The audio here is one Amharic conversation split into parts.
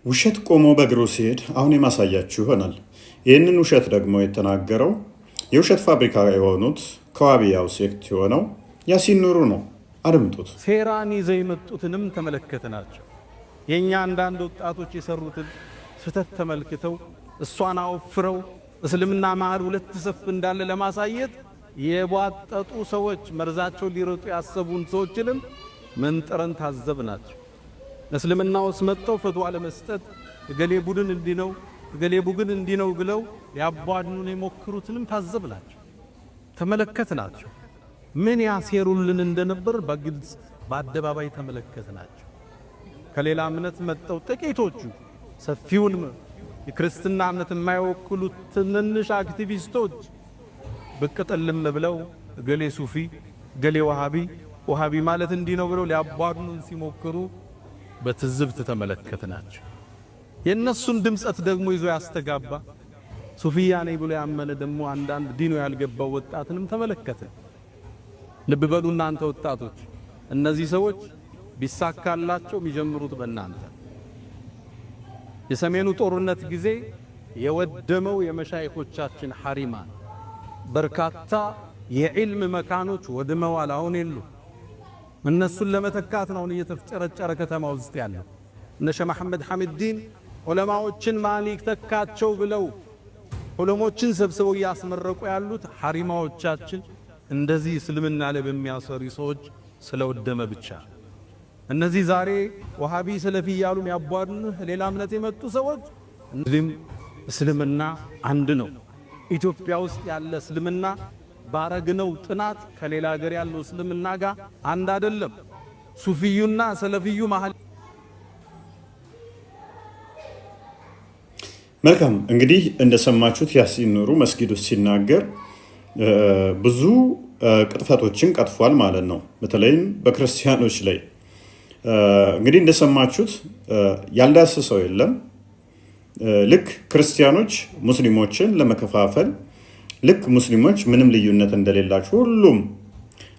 ውሸት ቆሞ በእግሩ ሲሄድ አሁን የማሳያችሁ ይሆናል። ይህንን ውሸት ደግሞ የተናገረው የውሸት ፋብሪካ የሆኑት ከዋቢያው ሴክት የሆነው ያሲን ኑሩ ነው። አድምጡት። ሴራን ይዘው የመጡትንም ተመለከትናቸው። የኛ አንዳንድ ወጣቶች የሰሩትን ስህተት ተመልክተው እሷን አወፍረው እስልምና መሃል ሁለት ሰፍ እንዳለ ለማሳየት የቧጠጡ ሰዎች መርዛቸው ሊረጡ ያሰቡን ሰዎችንም መንጠረን ታዘብናቸው። እስልምና ውስጥ መጥተው ፈትዋ ለመስጠት ገሌ ቡድን እንዲነው ገሌ ቡድን እንዲነው ብለው ያባዱን የሞክሩትንም ታዘብናቸው፣ ተመለከትናቸው። ምን ያሴሩልን እንደነበር በግልጽ በአደባባይ ተመለከትናቸው። ከሌላ እምነት መጥተው ጥቂቶቹ ሰፊውን የክርስትና እምነት የማይወክሉት ትንንሽ አክቲቪስቶች ብቅ ጥልም ብለው ገሌ ሱፊ ገሌ ወሃቢ ማለት እንዲህ ነው ብለው ሊያባዱን ሲሞክሩ በትዝብት ተመለከትናቸው። የነሱን ድምጸት ደግሞ ይዞ ያስተጋባ ሱፊያ ነኝ ብሎ ያመነ ደግሞ አንዳንድ ዲኑ ያልገባው ወጣትንም ተመለከትን። ልብ በሉ እናንተ ወጣቶች፣ እነዚህ ሰዎች ቢሳካላቸው የሚጀምሩት በእናንተ። የሰሜኑ ጦርነት ጊዜ የወደመው የመሻይኾቻችን ሐሪማን በርካታ የዕልም መካኖች ወድመዋል። አሁን የሉ። እነሱን ለመተካት ነው እየተፍጨረጨረ ከተማ ውስጥ ያለው። እነ ሸህ መሐመድ ሐሚድዲን ዑለማዎችን ማን ይተካቸው ብለው ዑለሞችን ሰብስበው እያስመረቁ ያሉት ሐሪማዎቻችን እንደዚህ እስልምና ላይ በሚያሰሩ ሰዎች ስለወደመ ብቻ። እነዚህ ዛሬ ወሃቢ ሰለፊ ያሉ የሚያቧድኑ ሌላ እምነት የመጡ ሰዎች እስልምና አንድ ነው። ኢትዮጵያ ውስጥ ያለ እስልምና ባረግነው ጥናት ከሌላ ሀገር ያለው እስልምና ጋር አንድ አይደለም። ሱፊዩና ሰለፊዩ መሃል። መልካም እንግዲህ እንደሰማችሁት ያሲን ኑሩ መስጊድ ውስጥ ሲናገር ብዙ ቅጥፈቶችን ቀጥፏል ማለት ነው። በተለይም በክርስቲያኖች ላይ እንግዲህ እንደሰማችሁት ያልዳሰሰው የለም። ልክ ክርስቲያኖች ሙስሊሞችን ለመከፋፈል ልክ ሙስሊሞች ምንም ልዩነት እንደሌላቸው ሁሉም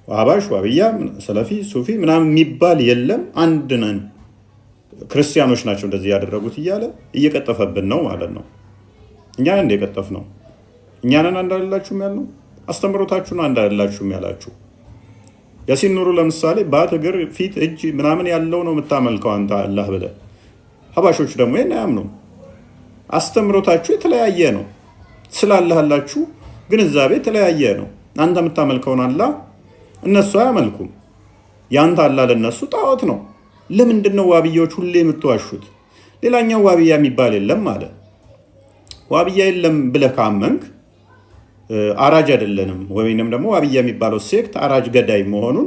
ዋሃባሽ፣ ዋብያ፣ ሰለፊ፣ ሱፊ ምናምን የሚባል የለም፣ አንድ ነን፣ ክርስቲያኖች ናቸው እንደዚህ ያደረጉት እያለ እየቀጠፈብን ነው ማለት ነው። እኛ እንደ የቀጠፍ ነው እኛንን አንድ አይደላችሁም ያልነው፣ አስተምሮታችሁን አንድ አይደላችሁም ያላችሁ። ያሲን ኑሩ ለምሳሌ ባት እግር ፊት እጅ ምናምን ያለው ነው የምታመልከው አንተ አላህ ብለህ። ሀባሾች ደግሞ ይሄን አያምኑም። አስተምሮታችሁ የተለያየ ነው። ስላለህላችሁ ግንዛቤ የተለያየ ነው። አንተ የምታመልከውን አላህ እነሱ አያመልኩም። ያንተ አላህ ለነሱ ጣዖት ነው። ለምንድን ነው ዋብያዎች ሁሌ የምትዋሹት? ሌላኛው ዋብያ የሚባል የለም ማለት ዋብያ የለም ብለህ ካመንክ አራጅ አይደለንም ወይንም ደግሞ ዋብያ የሚባለው ሴክት አራጅ ገዳይ መሆኑን